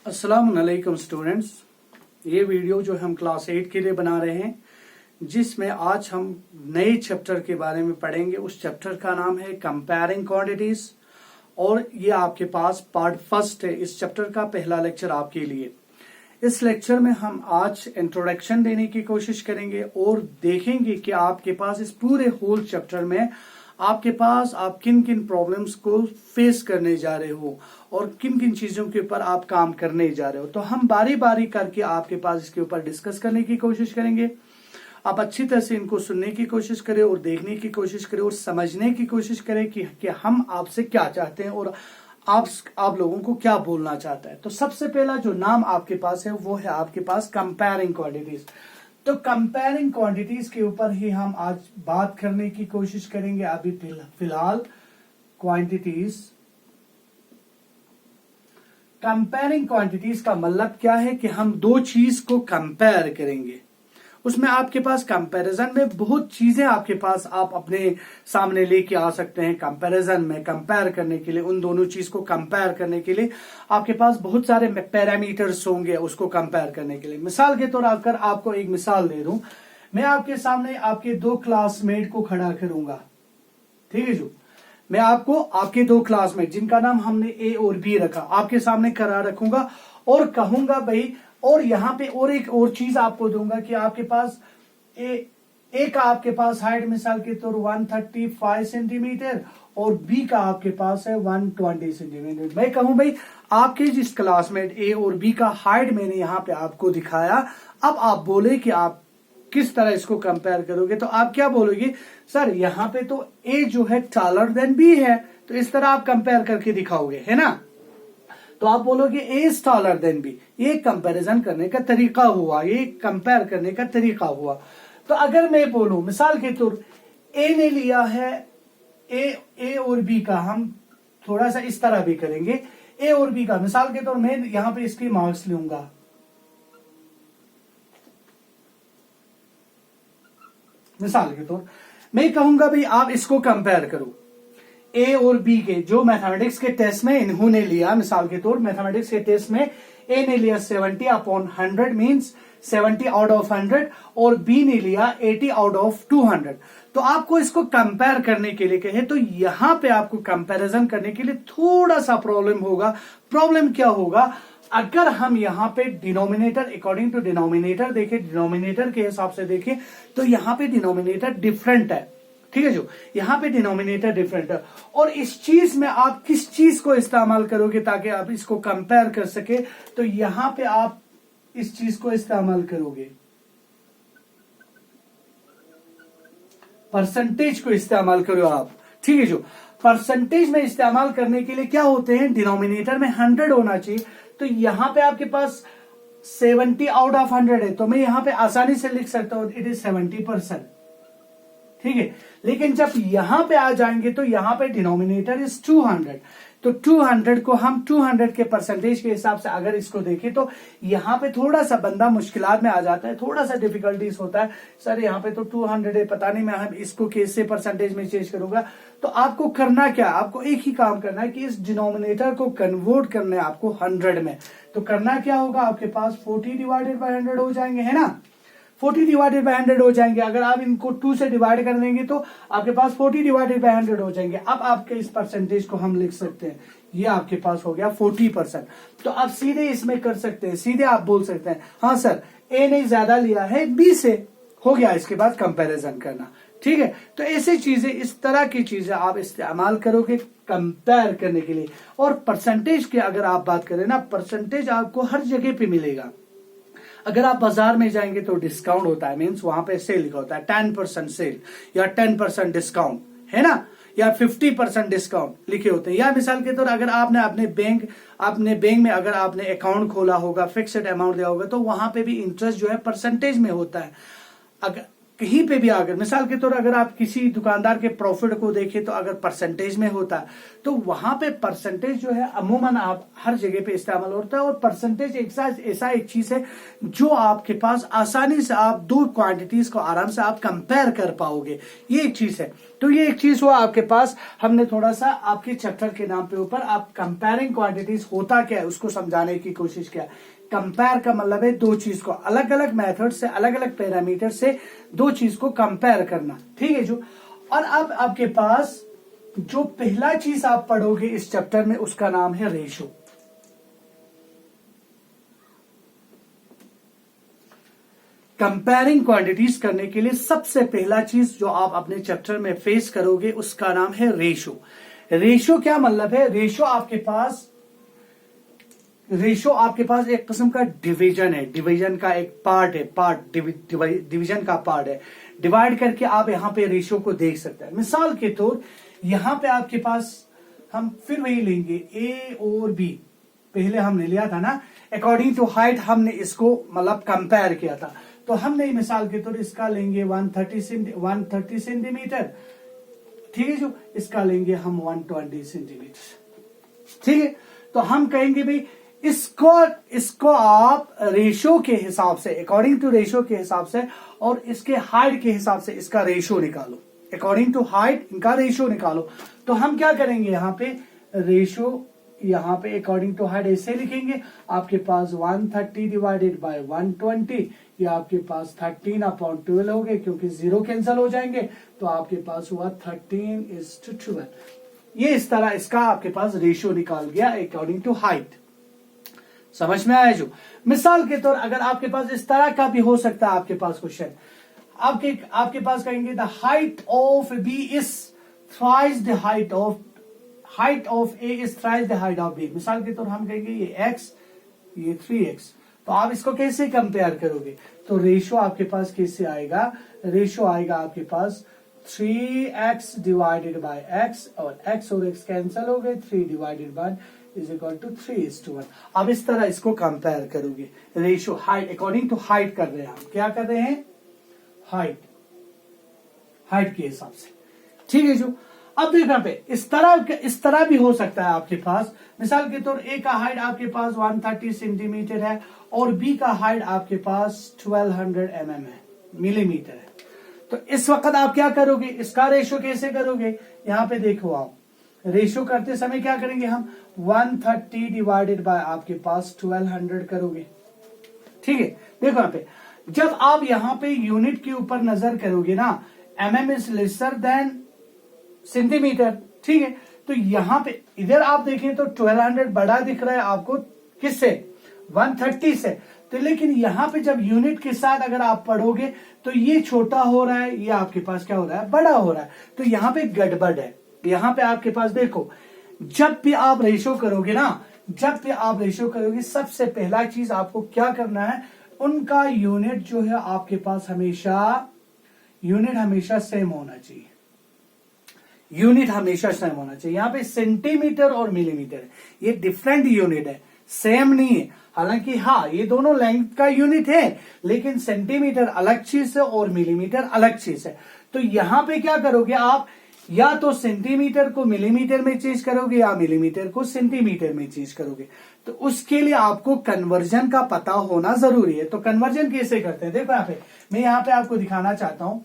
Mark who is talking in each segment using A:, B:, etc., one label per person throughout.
A: अस्सलाम वालेकुम स्टूडेंट्स। ये वीडियो जो हम क्लास 8 के लिए बना रहे हैं, जिसमें आज हम नए चैप्टर के बारे में पढ़ेंगे। उस चैप्टर का नाम है कंपेयरिंग क्वांटिटीज और ये आपके पास पार्ट फर्स्ट है। इस चैप्टर का पहला लेक्चर आपके लिए। इस लेक्चर में हम आज इंट्रोडक्शन देने की कोशिश करेंगे और देखेंगे कि आपके पास इस पूरे होल चैप्टर में आपके पास आप किन किन प्रॉब्लम्स को फेस करने जा रहे हो और किन किन चीजों के ऊपर आप काम करने जा रहे हो। तो हम बारी बारी करके आपके पास इसके ऊपर डिस्कस करने की कोशिश करेंगे। आप अच्छी तरह से इनको सुनने की कोशिश करें और देखने की कोशिश करें और समझने की कोशिश करें कि हम आपसे क्या चाहते हैं और आप लोगों को क्या बोलना चाहता है। तो सबसे पहला जो नाम आपके पास है वो है आपके पास कंपेयरिंग क्वांटिटीज। तो कंपेयरिंग क्वांटिटीज के ऊपर ही हम आज बात करने की कोशिश करेंगे। अभी फिलहाल क्वांटिटीज, कंपेयरिंग क्वांटिटीज का मतलब क्या है कि हम दो चीज को कंपेयर करेंगे। उसमें आपके पास कंपैरिजन में बहुत चीजें आपके पास आप अपने सामने लेके आ सकते हैं। कंपैरिजन में कंपेयर करने के लिए, उन दोनों चीज को कंपेयर करने के लिए आपके पास बहुत सारे पैरामीटर्स होंगे उसको कंपेयर करने के लिए। मिसाल के तौर पर आपको एक मिसाल दे दूं, मैं आपके सामने आपके दो क्लासमेट को खड़ा करूंगा, ठीक है जो मैं आपको आपके दो क्लासमेट जिनका नाम हमने ए और बी रखा आपके सामने खड़ा रखूंगा और कहूंगा भाई, और यहां पे और एक और चीज आपको दूंगा कि आपके पास ए का आपके पास हाइट मिसाल के तौर 135 सेंटीमीटर और बी का आपके पास है 120 सेंटीमीटर। मैं कहूं भाई आपके जिस क्लासमेट ए और बी का हाइट मैंने यहां पे आपको दिखाया, अब आप बोले कि आप किस तरह इसको कंपेयर करोगे। तो आप क्या बोलोगे, सर यहां पे तो ए जो है टॉलर देन बी है, तो इस तरह आप कंपेयर करके दिखाओगे, है ना। तो आप बोलोगे ए इज टॉलर देन बी। ये कंपैरिजन करने का तरीका हुआ, ये कंपेयर करने का तरीका हुआ। तो अगर मैं बोलूं मिसाल के तौर ए ने लिया है, ए और बी का हम थोड़ा सा इस तरह भी करेंगे। ए और बी का मिसाल के तौर मैं यहां पे इसके मार्क्स लूंगा। मिसाल के तौर मैं कहूंगा भाई आप इसको कंपेयर करो। ए और बी के जो मैथमेटिक्स के टेस्ट में इन्होंने लिया, मिसाल के तौर मैथमेटिक्स के टेस्ट में ए ने लिया 70/100 मींस 70 आउट ऑफ 100 और बी ने लिया 80 आउट ऑफ 200। तो आपको इसको कंपेयर करने के लिए कहे तो यहां पे आपको कंपैरिजन करने के लिए थोड़ा सा प्रॉब्लम होगा। प्रॉब्लम क्या होगा, अगर हम यहां पे डिनोमिनेटर अकॉर्डिंग टू डिनोमिनेटर देखें, डिनोमिनेटर के हिसाब से देखें तो यहां पे डिनोमिनेटर डिफरेंट है, ठीक है जो यहां पे डिनोमिनेटर डिफरेंट है। और इस चीज में आप किस चीज को इस्तेमाल करोगे ताकि आप इसको कंपेयर कर सके, तो यहां पे आप इस चीज को इस्तेमाल करोगे, परसेंटेज को इस्तेमाल करो आप, ठीक है जो परसेंटेज में इस्तेमाल करने के लिए क्या होते हैं, डिनोमिनेटर में 100 होना चाहिए। तो यहां पे आपके पास 70 आउट ऑफ 100 है, तो मैं यहां पे आसानी से लिख सकता हूं इट इज 70%, ठीक है। लेकिन जब यहां पे आ जाएंगे तो यहां पे डिनोमिनेटर इज 200, तो 200 को हम 200 के परसेंटेज के हिसाब से अगर इसको देखें तो यहां पे थोड़ा सा बंदा मुश्किलात में आ जाता है, थोड़ा सा डिफिकल्टीज होता है। सर यहां पे तो 200 है, पता नहीं मैं इसको कैसे परसेंटेज में चेंज करूंगा। तो आपको करना क्या, आपको एक ही काम करना है कि इस डिनोमिनेटर को कन्वर्ट करना है आपको 100 में। तो करना क्या होगा, आपके पास 40/100 हो जाएंगे, है ना। 40/100 हो जाएंगे। अगर आप इनको 2 से डिवाइड कर देंगे तो आपके पास 40/100 हो जाएंगे। अब आपके इस परसेंटेज को हम लिख सकते हैं, ये आपके पास हो गया 40%। तो आप सीधे इसमें कर सकते हैं, सीधे आप बोल सकते हैं हाँ सर ए ने ज्यादा लिया है बी से, हो गया इसके बाद कंपैरिजन करना, ठीक है। तो ऐसी चीजें, इस तरह की चीजें आप इस्तेमाल करोगे कंपेयर करने के लिए। और परसेंटेज की अगर आप बात करें ना, परसेंटेज आपको हर जगह पे मिलेगा। अगर आप बाजार में जाएंगे तो डिस्काउंट होता है, मीन्स वहां पे सेल लिखा होता है 10% सेल या 10% डिस्काउंट, है ना, या 50% डिस्काउंट लिखे होते हैं। या मिसाल के तौर अगर आपने अपने बैंक में अगर आपने अकाउंट खोला होगा, फिक्स्ड अमाउंट दिया होगा, तो वहां पे भी इंटरेस्ट जो है परसेंटेज में होता है। अगर कहीं पे भी अगर मिसाल के तौर अगर आप किसी दुकानदार के प्रॉफिट को देखें तो अगर परसेंटेज में होता है तो वहां पे परसेंटेज जो है अमूमन आप हर जगह पे इस्तेमाल होता है। और परसेंटेज ऐसा एक चीज है जो आपके पास आसानी से आप दो क्वांटिटीज को आराम से आप कंपेयर कर पाओगे, ये एक चीज है। तो ये एक चीज हुआ आपके पास, हमने थोड़ा सा आपके चैप्टर के नाम पे ऊपर आप कंपेयरिंग क्वांटिटीज होता क्या है उसको समझाने की कोशिश किया। कंपेयर का मतलब है दो चीज को अलग अलग मेथड से, अलग अलग पैरामीटर से दो चीज को कंपेयर करना, ठीक है जो। और अब आपके पास जो पहला चीज आप पढ़ोगे इस चैप्टर में उसका नाम है रेशो। कंपेयरिंग क्वांटिटीज करने के लिए सबसे पहला चीज जो आप अपने चैप्टर में फेस करोगे उसका नाम है रेशो। रेशो क्या मतलब है? रेशो आपके पास एक किस्म का डिवीजन है, डिवीजन का एक पार्ट है, डिवीजन का पार्ट है। डिवाइड करके आप यहां पे रेशो को देख सकते हैं। मिसाल के तौर यहां पे आपके पास हम फिर वही लेंगे ए और बी, पहले हमने लिया था ना अकॉर्डिंग टू हाइट, हमने इसको मतलब कंपेयर किया था। तो हमने मिसाल के तौर इसका लेंगे 130 सेंटीमीटर, ठीक है जो। इसका लेंगे हम 120 सेंटीमीटर, ठीक है। तो हम कहेंगे भाई इसको आप रेशो के हिसाब से, अकॉर्डिंग टू रेशो के हिसाब से और इसके हाइट के हिसाब से इसका रेशो निकालो, अकॉर्डिंग टू हाइट इनका रेशो निकालो। तो हम क्या करेंगे यहाँ पे रेशो, यहाँ पे अकॉर्डिंग टू हाइट ऐसे लिखेंगे। आपके पास 130 डिवाइडेड बाय 120, ये आपके पास 13/12 हो गए क्योंकि 0 कैंसिल हो जाएंगे। तो आपके पास हुआ 13:12। ये इस तरह इसका आपके पास रेशो निकाल गया अकॉर्डिंग टू हाइट। समझ में आया जो। मिसाल के तौर अगर आपके पास इस तरह का भी हो सकता है आपके पास क्वेश्चन, आपके पास कहेंगे the height of B is thrice the height of A is thrice the height of B. मिसाल के तौर हम कहेंगे ये x, ये 3x। तो आप इसको कैसे कंपेयर करोगे? तो रेशो आपके पास कैसे आएगा? रेशो आएगा आपके पास 3x डिवाइडेड बाय x, और x और x कैंसिल हो गए, 3 divided by is equal to 3:1। अब इस तरह इसको कंपेयर करोगे। Ratio height according to height कर रहे हैं, हम क्या कर रहे हैं? हाइट के हिसाब से, ठीक है जो। अब देखो यहाँ पे इस तरह भी हो सकता है आपके पास। मिसाल के तौर ए का हाइट आपके पास 130 सेंटीमीटर है और बी का हाइट आपके पास 1200 मिलीमीटर है। तो इस वक्त आप क्या करोगे? इसका रेशो कैसे करोगे? यहाँ पे देखो, आप रेशो करते समय क्या करेंगे हम? 130 डिवाइडेड बाय आपके पास 1200 करोगे, ठीक है। देखो यहाँ पे जब आप यहाँ पे यूनिट के ऊपर नजर करोगे ना, mm is lesser than centimetre, ठीक है। तो यहाँ पे इधर आप देखें तो 1200 बड़ा दिख रहा है आपको, किससे? 130 से। तो लेकिन यहाँ पे जब यूनिट के साथ अगर आप पढ़ोगे तो ये छोटा हो रहा है, ये आपके पास क्या हो रहा है? बड़ा हो रहा है। तो यहाँ पे गड़बड़ है। यहाँ पे आपके पास देखो, जब भी आप रेशो करोगे ना, सबसे पहला चीज आपको क्या करना है? उनका यूनिट जो है आपके पास हमेशा सेम होना चाहिए। यहाँ पे सेंटीमीटर और मिलीमीटर है, ये डिफरेंट यूनिट है, सेम नहीं है। हालांकि हाँ, ये दोनों लेंथ का यूनिट है, लेकिन सेंटीमीटर अलग चीज है और मिलीमीटर अलग चीज है। तो यहाँ पे क्या करोगे आप? या तो सेंटीमीटर को मिलीमीटर में चेंज करोगे या मिलीमीटर को सेंटीमीटर में चेंज करोगे। तो उसके लिए आपको कन्वर्जन का पता होना जरूरी है। तो कन्वर्जन कैसे करते हैं? देखो यहाँ पे मैं यहाँ पे आपको दिखाना चाहता हूं।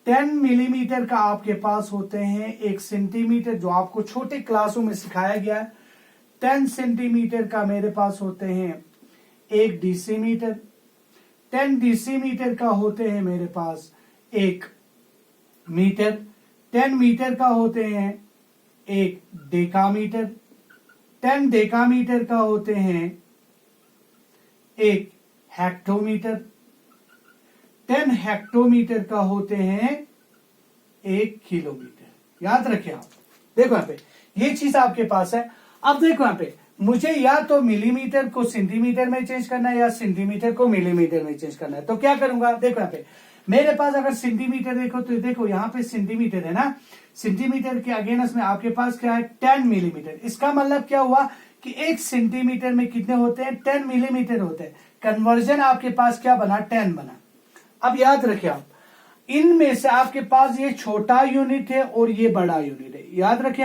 A: 10 मिलीमीटर का आपके पास होते हैं 1 सेंटीमीटर, जो आपको छोटे क्लासों में सिखाया गया है। 10 सेंटीमीटर का मेरे पास होते हैं 1 डेसीमीटर। 10 डेसीमीटर का होते हैं मेरे पास 1 मीटर। 10 मीटर का होते हैं 1 डेकामीटर। 10 डेकामीटर का होते हैं 1 हेक्टोमीटर। 10 हेक्टोमीटर का होते हैं 1 किलोमीटर। याद रखें आप। देखो यहाँ पे ये चीज आपके पास है। अब देखो यहाँ पे मुझे या तो मिलीमीटर को सेंटीमीटर में चेंज करना है या सेंटीमीटर को मिलीमीटर में चेंज करना है। तो क्या करूंगा? देखो यहाँ पे मेरे पास अगर सेंटीमीटर देखो तो देखो यहाँ पे सेंटीमीटर है ना, सेंटीमीटर के अगेंस्ट में आपके पास क्या है? 10 मिलीमीटर। इसका मतलब क्या हुआ कि 1 सेंटीमीटर में कितने होते हैं? 10 मिलीमीटर होते हैं। कन्वर्जन आपके पास क्या बना? 10 बना। अब याद रखिए आप, इनमें से आपके पास ये छोटा यूनिट है और ये बड़ा यूनिट है। याद रखें,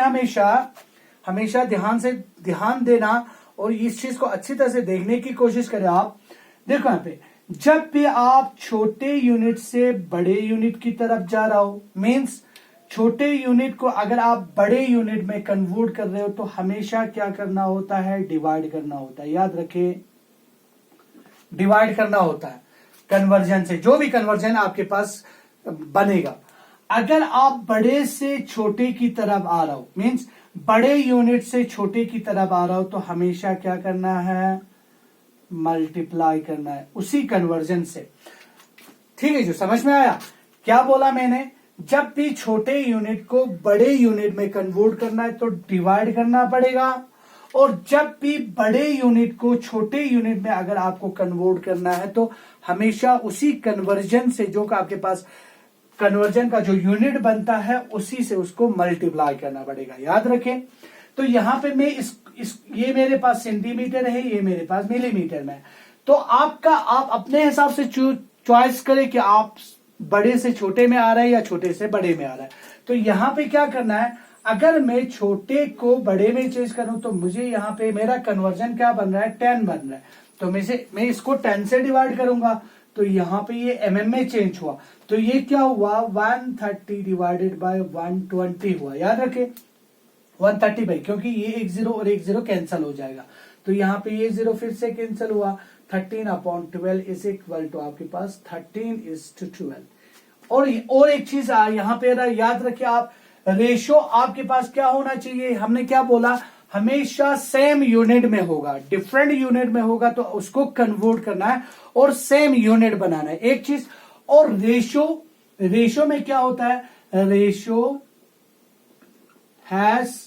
A: हमेशा ध्यान देना और इस चीज को अच्छी तरह से देखने की कोशिश करें आप। देखो यहाँ पे जब भी आप छोटे यूनिट से बड़े यूनिट की तरफ जा रहा हो, मीन्स छोटे यूनिट को अगर आप बड़े यूनिट में कन्वर्ट कर रहे हो तो हमेशा क्या करना होता है, डिवाइड करना होता है। याद रखें, डिवाइड करना होता है कन्वर्जन से, जो भी कन्वर्जन आपके पास बनेगा। अगर आप बड़े से छोटे की तरफ आ रहा हो, मीन्स बड़े यूनिट से छोटे की तरफ आ रहा हो, तो हमेशा क्या करना है, मल्टीप्लाई करना है उसी कन्वर्जन से। ठीक है, जो समझ में आया क्या बोला मैंने? जब भी छोटे यूनिट को बड़े यूनिट में कन्वर्ट करना है तो डिवाइड करना पड़ेगा, और जब भी बड़े यूनिट को छोटे यूनिट में अगर आपको कन्वर्ट करना है तो हमेशा उसी कन्वर्जन से, जो आपके पास कन्वर्जन का जो यूनिट बनता है उसी से उसको मल्टीप्लाई करना पड़ेगा। याद रखें, तो यहां पे मैं ये मेरे पास सेंटीमीटर है, ये मेरे पास मिलीमीटर में है, तो आप अपने हिसाब से चॉइस करें कि आप बड़े से छोटे में आ रहा है या छोटे से बड़े में आ रहा है। तो यहां पे क्या करना है, अगर मैं छोटे को बड़े में चेंज करूं तो मुझे यहाँ पे मेरा कन्वर्जन क्या बन रहा है, 10 बन रहा है, तो मैं इसको 10 से डिवाइड करूंगा, तो यहाँ पे ये mm में चेंज हुआ, तो ये क्या हुआ, 130 डिवाइडेड बाय 120 हुआ। याद रखे 130 बाई, क्योंकि ये एक जीरो और एक जीरो कैंसिल हो जाएगा, तो यहाँ पे ये जीरो फिर से कैंसिल हुआ। 13/12 इज इक्वल टू आपके पास 13:12। और एक चीज यहाँ पे याद रखिए आप, रेशो आपके पास क्या होना चाहिए, हमने क्या बोला, हमेशा सेम यूनिट में होगा। डिफरेंट यूनिट में होगा तो उसको कन्वर्ट करना है और सेम यूनिट बनाना है, एक चीज। और रेशो में क्या होता है, रेशो हैज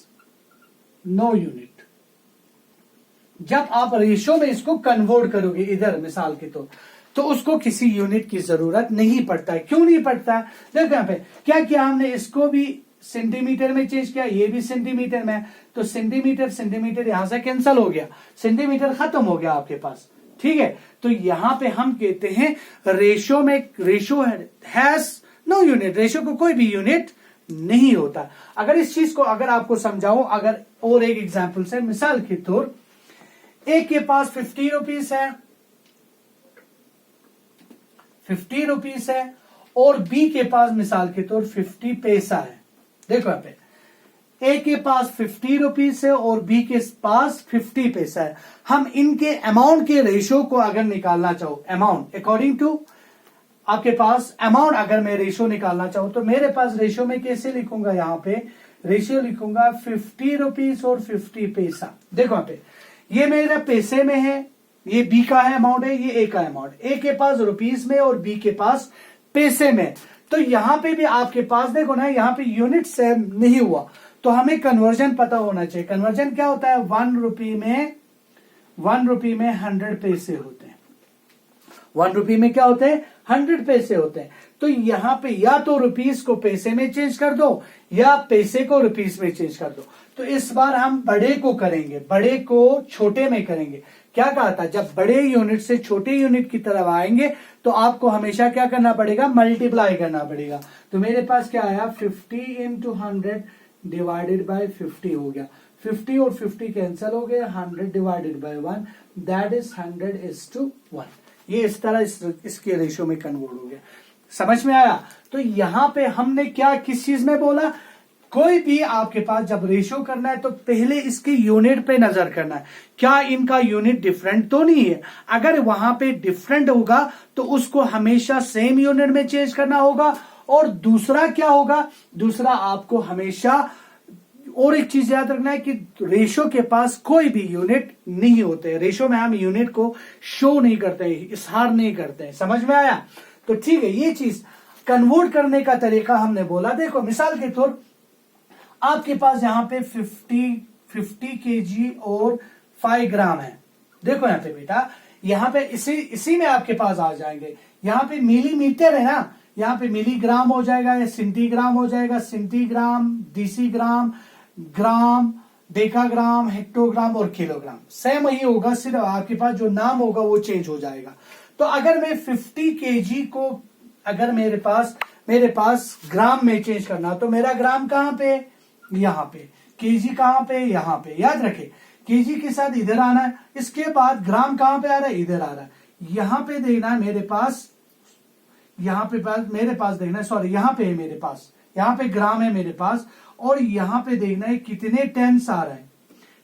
A: नो यूनिट। जब आप रेशो में इसको कन्वर्ट करोगे इधर मिसाल के तो उसको किसी यूनिट की जरूरत नहीं पड़ता है। क्यों नहीं पड़ता है, देखो यहाँ पे क्या किया हमने, इसको भी सेंटीमीटर में चेंज किया, ये भी सेंटीमीटर में, तो सेंटीमीटर यहां से कैंसिल हो गया, सेंटीमीटर खत्म हो गया आपके पास। ठीक है, तो यहां पे हम कहते हैं ratio has no unit, ratio को कोई भी यूनिट नहीं होता। अगर इस चीज को अगर आपको समझाऊं, अगर और एक एग्जांपल से, मिसाल के तौर ए के पास 50 रुपीस है, 50 रुपीस है, और बी के पास मिसाल के तौर 50 पैसा है। देखो यहाँ पे ए के पास 50 रुपीस है और बी के पास 50 पैसा है। हम इनके अमाउंट के रेशो को अगर निकालना चाहो, अमाउंट अकॉर्डिंग टू आपके पास अमाउंट अगर मैं रेशो निकालना चाहूं तो मेरे पास रेशो में कैसे लिखूंगा, यहां पे रेशियो लिखूंगा 50 रुपीस और 50 पैसा। देखो यहाँ पे ये मेरा पैसे में है, ये बी का है अमाउंट है, ये ए का अमाउंट, ए के पास रुपीस में और बी के पास पैसे में। तो यहां पे भी आपके पास देखो ना, यहां पे यूनिट सेम नहीं हुआ, तो हमें कन्वर्जन पता होना चाहिए। कन्वर्जन क्या होता है, 1 रुपी में 100 पैसे होते हैं। 1 रुपी में क्या होते हैं, 100 पैसे होते हैं। तो यहां पे या तो रुपीस को पैसे में चेंज कर दो या पैसे को रुपीस में चेंज कर दो। तो इस बार हम बड़े को करेंगे, बड़े को छोटे में करेंगे। क्या कहा था, जब बड़े यूनिट से छोटे यूनिट की तरफ आएंगे तो आपको हमेशा क्या करना पड़ेगा, मल्टीप्लाई करना पड़ेगा। तो मेरे पास क्या आया, 50 into 100 डिवाइडेड बाय 50 हो गया। 50 और 50 कैंसिल हो गए, 100 डिवाइडेड बाय 1 दैट इज 100:1। ये इस तरह इसके रेशियो में कन्वर्ट हो गया। समझ में आया? तो यहां पे हमने क्या किस चीज में बोला, कोई भी आपके पास जब रेशियो करना है तो पहले इसके यूनिट पे नजर करना है, क्या इनका यूनिट डिफरेंट तो नहीं है। अगर वहां पे डिफरेंट होगा तो उसको हमेशा सेम यूनिट में चेंज करना होगा। और दूसरा क्या होगा, दूसरा आपको हमेशा और एक चीज याद रखना है कि रेशो के पास कोई भी यूनिट नहीं होते। रेशो में हम यूनिट को शो नहीं करते, इजहार नहीं करते। समझ में आया? तो ठीक है, ये चीज कन्वर्ट करने का तरीका हमने बोला। देखो मिसाल के तौर आपके पास यहां पे 50 केजी और 5 ग्राम है। देखो यहां पे बेटा, यहां पे इसी में आपके पास आ जाएंगे। यहां पे मिलीमीटर है ना, यहां पे मिलीग्राम हो जाएगा या सेंटीग्राम हो जाएगा, सेंटीग्राम, डेसीग्राम, ग्राम, डेकाग्राम, हेक्टोग्राम और किलोग्राम सेम ही होगा, सिर्फ आपके पास जो नाम होगा वो चेंज हो जाएगा। तो अगर मैं 50 केजी को अगर मेरे पास मेरे पास ग्राम में चेंज करना, तो मेरा ग्राम कहाँ पे, यहाँ पे, केजी कहाँ पे, यहाँ पे, याद रखे केजी के साथ इधर आना है, इसके बाद ग्राम कहाँ पे आ रहा है, इधर आ रहा है, यहाँ पे देखना है मेरे पास, यहाँ पे मेरे पास देखना है, सॉरी यहाँ पे है मेरे पास, यहाँ पे ग्राम है मेरे पास, और यहाँ पे देखना है कितने टेंस आ रहा है,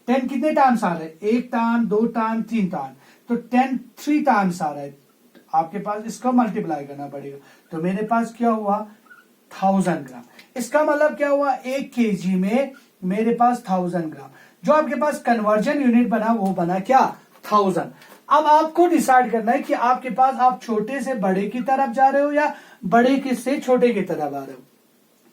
A: 10 कितने टाइम्स आ रहा है, 1 टाइम, 2 टाइम, 3 टाइम, तो 10 3 टाइम्स आ रहा है, आपके पास इसका मल्टीप्लाई करना पड़ेगा, तो मेरे पास क्या हुआ 1000 ग्राम। इसका मतलब क्या हुआ, 1 केजी में मेरे पास 1000 ग्राम, जो आपके पास कन्वर्जन यूनिट बना वो बना क्या 1000। अब आपको डिसाइड करना है कि आपके पास आप छोटे से बड़े की तरफ जा रहे हो या बड़े के से छोटे की तरफ आ रहे हो।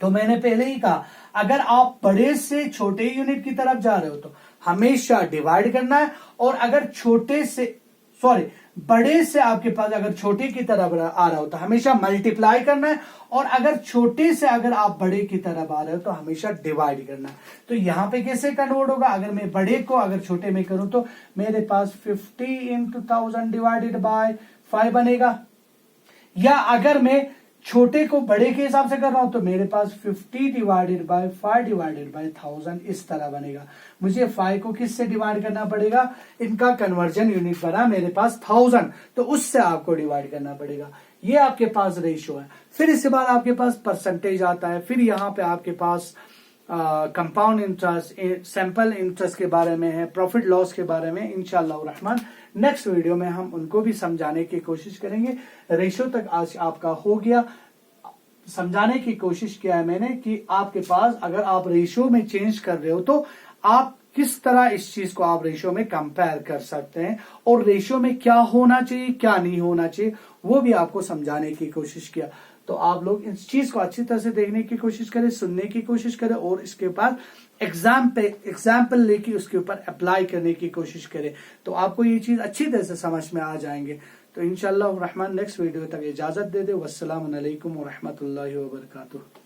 A: तो मैंने पहले ही कहा अगर आप बड़े से छोटे यूनिट की तरफ जा रहे हो तो हमेशा डिवाइड करना है, और अगर छोटे से बड़े से आपके पास अगर छोटे की तरफ आ रहा हो तो हमेशा मल्टीप्लाई करना है, और अगर छोटे से अगर आप बड़े की तरफ आ रहे हो तो हमेशा डिवाइड करना है। तो यहां पे कैसे कन्वर्ट होगा, अगर मैं बड़े को अगर छोटे में करूं तो मेरे पास 50 इंटू 1000 डिवाइडेड बाय 5 बनेगा, या अगर मैं छोटे को बड़े के हिसाब से कर रहा हूं तो मेरे पास 50 डिवाइडेड बाय 5 डिवाइडेड बाय 1000 इस तरह बनेगा। मुझे 5 को किससे डिवाइड करना पड़ेगा, इनका कन्वर्जन यूनिट बना मेरे पास 1000, तो उससे आपको डिवाइड करना पड़ेगा। ये आपके पास रेशियो है। फिर इसके बाद आपके पास परसेंटेज आता है, फिर यहाँ पे आपके पास कंपाउंड इंटरेस्ट, सैंपल इंटरेस्ट के बारे में है, प्रॉफिट लॉस के बारे में इंशाअल्लाह रहमान नेक्स्ट वीडियो में हम उनको भी समझाने की कोशिश करेंगे। रेशियो तक आज आपका हो गया, समझाने की कोशिश किया है मैंने कि आपके पास अगर आप रेशियो में चेंज कर रहे हो तो आप किस तरह इस चीज को आप रेशियो में कंपेयर कर सकते हैं, और रेशियो में क्या होना चाहिए क्या नहीं होना चाहिए वो भी आपको समझाने की कोशिश किया। तो आप लोग इस चीज को अच्छी तरह से देखने की कोशिश करें, सुनने की कोशिश करें, और इसके ऊपर एग्जाम्पल लेके उसके ऊपर अप्लाई करने की कोशिश करें, तो आपको ये चीज अच्छी तरह से समझ में आ जाएंगे। तो इंशाअल्लाह रहमान नेक्स्ट वीडियो तक इजाजत दे दे। वस्सलामु अलैकुम व रहमतुल्लाहि व बरकातुहू।